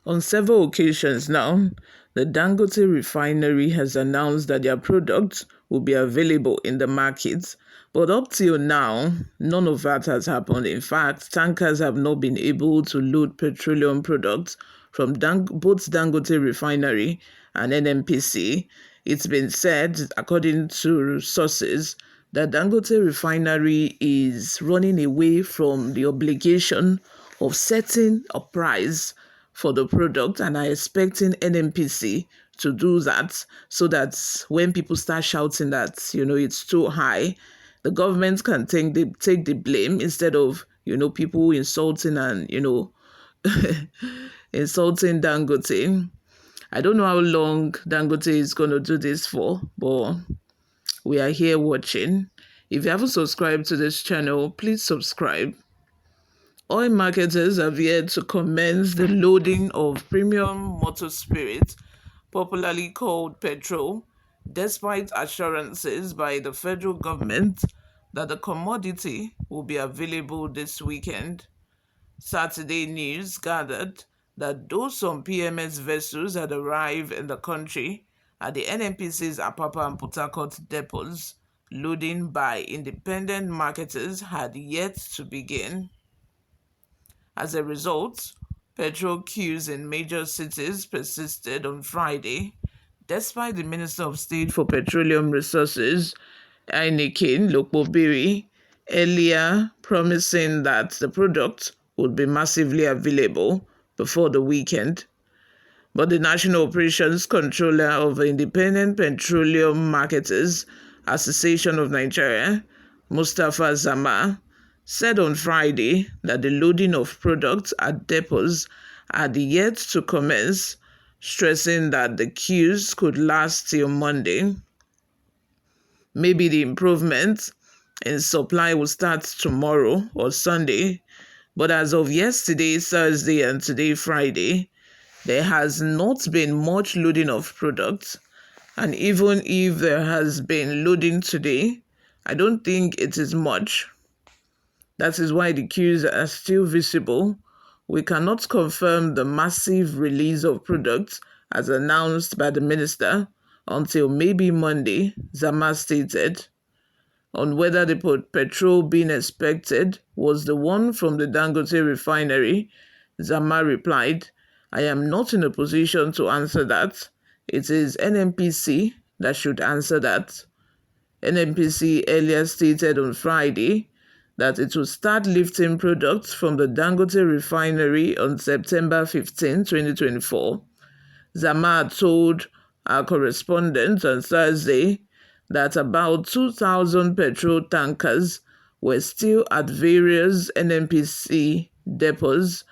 On several occasions now, the Dangote refinery has announced that their products will be available in the markets. But up till now, none of that has happened. In fact, tankers have not been able to load petroleum products from both Dangote refinery and NNPC. It's been said, according to sources, that Dangote refinery is running away from the obligation of setting a price for the product and are expecting NMPC to do that so that when people start shouting that, it's too high, the government can take the blame instead of, people insulting and, insulting Dangote. I don't know how long Dangote is going to do this for, but we are here watching. If you haven't subscribed to this channel, please subscribe. Oil marketers have yet to commence the loading of premium motor spirit, popularly called petrol, despite assurances by the federal government that the commodity will be available this weekend. Saturday news gathered that though some PMS vessels had arrived in the country at the NNPC's Apapa and Port Harcourt depots, loading by independent marketers had yet to begin. As a result, petrol queues in major cities persisted on Friday, despite the Minister of State for Petroleum Resources, Nnpcl, earlier promising that the product would be massively available before the weekend. But the National Operations Controller of the Independent Petroleum Marketers Association of Nigeria, Mustapha Zama, said on Friday that the loading of products at depots had yet to commence, stressing that the queues could last till Monday. Maybe the improvement in supply will start tomorrow or Sunday, but as of yesterday, Thursday, and today, Friday, there has not been much loading of products. And even if there has been loading today, I don't think it is much. That is why the queues are still visible. We cannot confirm the massive release of products as announced by the minister until maybe Monday, Zama stated. On whether the petrol being expected was the one from the Dangote refinery, Zama replied, "I am not in a position to answer that. It is NNPC that should answer that." NNPC earlier stated on Friday that it will start lifting products from the Dangote refinery on September 15, 2024. Zama told our correspondent on Thursday that about 2,000 petrol tankers were still at various NNPC depots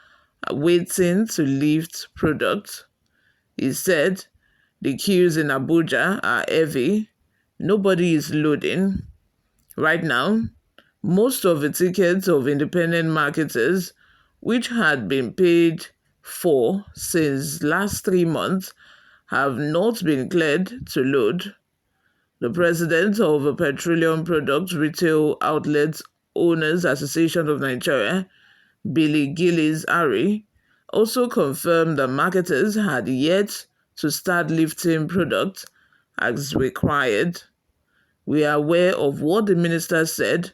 waiting to lift products. He said the queues in Abuja are heavy. Nobody is loading. Right now, most of the tickets of independent marketers, which had been paid for since last 3 months, have not been cleared to load. The president of the Petroleum Products Retail Outlets Owners Association of Nigeria, Billy Gillis Ari, also confirmed that marketers had yet to start lifting products as required. We are aware of what the minister said,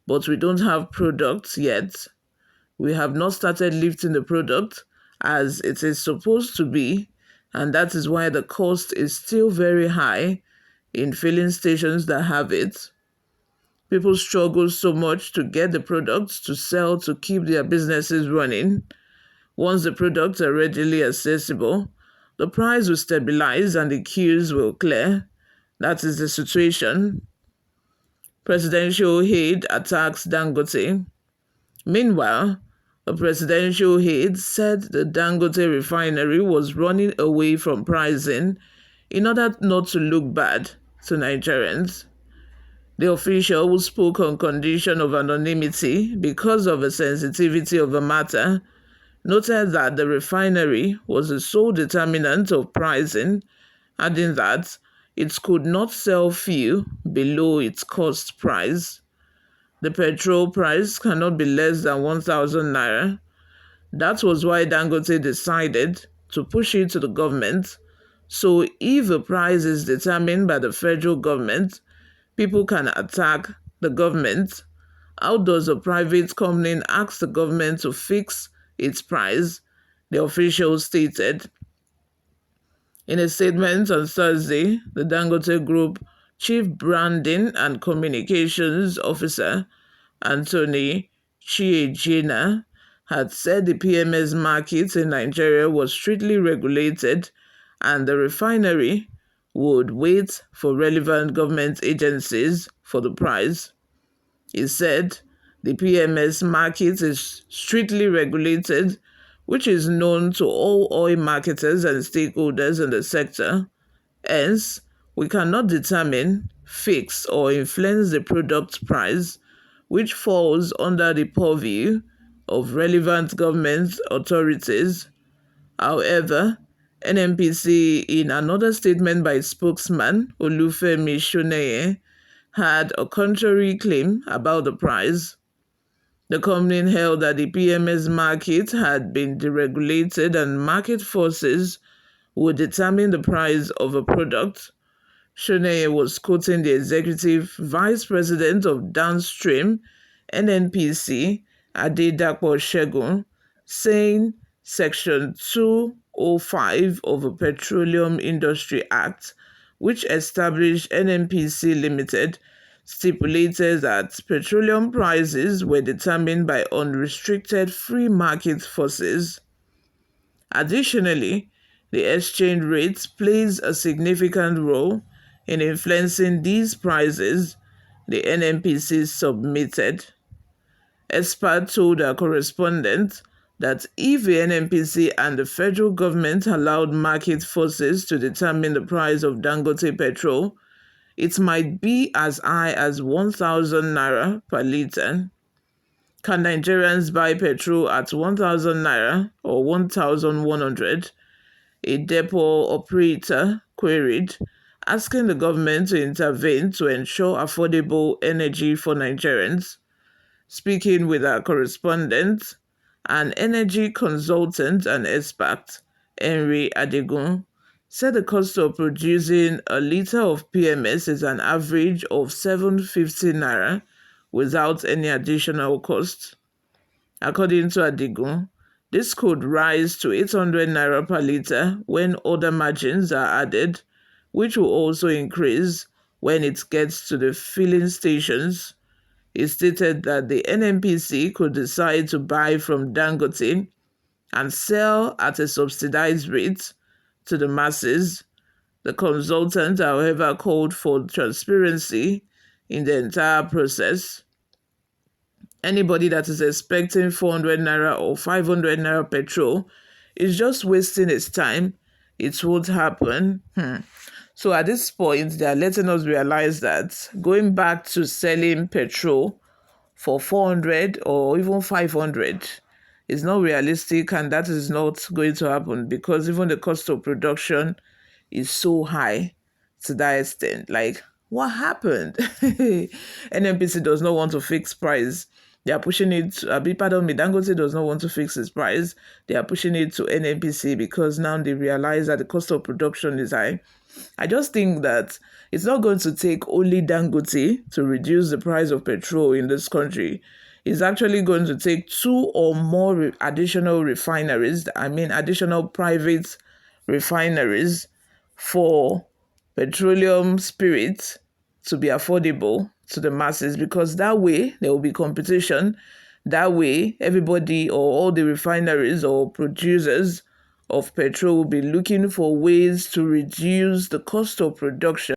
but we don't have products yet. We have not started lifting the product as it is supposed to be, and that is why the cost is still very high in filling stations that have it. People struggle so much to get the products to sell to keep their businesses running. Once the products are readily accessible, the price will stabilize and the queues will clear. That is the situation. Presidential aide attacks Dangote. Meanwhile, the presidential aide said the Dangote refinery was running away from pricing in order not to look bad to Nigerians. The official, who spoke on condition of anonymity because of the sensitivity of the matter, noted that the refinery was the sole determinant of pricing, adding that it could not sell fuel below its cost price. The petrol price cannot be less than 1,000 naira. That was why Dangote decided to push it to the government. So if a price is determined by the federal government, people can attack the government. How does a private company ask the government to fix its price? The official stated. In a statement on Thursday, the Dangote Group Chief Branding and Communications Officer, Anthony Chiejina, had said the PMS market in Nigeria was strictly regulated and the refinery would wait for relevant government agencies for the price. He said the PMS market is strictly regulated, which is known to all oil marketers and stakeholders in the sector. Hence, we cannot determine, fix, or influence the product price, which falls under the purview of relevant government authorities. However, Nnpcl, in another statement by spokesman Olufemi Soneye, had a contrary claim about the price. The company held that the PMS market had been deregulated and market forces would determine the price of a product. Soneye was quoting the executive vice president of downstream Nnpcl, Adedapo Segun, saying Section 205 of the Petroleum Industry Act, which established Nnpcl Limited, stipulated that petroleum prices were determined by unrestricted free market forces. Additionally, the exchange rate plays a significant role in influencing these prices, the Nnpcl submitted. Experts told our correspondent that if the Nnpcl and the federal government allowed market forces to determine the price of Dangote petrol, it might be as high as 1,000 naira per litre. Can Nigerians buy petrol at 1,000 naira or 1,100? A depot operator queried, asking the government to intervene to ensure affordable energy for Nigerians. Speaking with our correspondent, an energy consultant and expert, Henry Adegun, said the cost of producing a litre of PMS is an average of 750 naira without any additional cost. According to Adegun, this could rise to 800 naira per litre when other margins are added, which will also increase when it gets to the filling stations. He stated that the Nnpcl could decide to buy from Dangote and sell at a subsidized rate to the masses. The consultant, however, called for transparency in the entire process. Anybody that is expecting 400 naira or 500 naira petrol is just wasting its time. It won't happen. So at this point, they are letting us realize that going back to selling petrol for 400 or even 500 is not realistic, and that is not going to happen because even the cost of production is so high to that extent. Like, what happened? Nnpcl does not want to fix price. They are pushing it, Dangote does not want to fix its price. They are pushing it to Nnpcl because now they realize that the cost of production is high. I just think that it's not going to take only Dangote to reduce the price of petrol in this country. It's actually going to take two or more additional refineries, additional private refineries for petroleum spirits to be affordable to the masses, because that way there will be competition. That way everybody or all the refineries or producers of petrol will be looking for ways to reduce the cost of production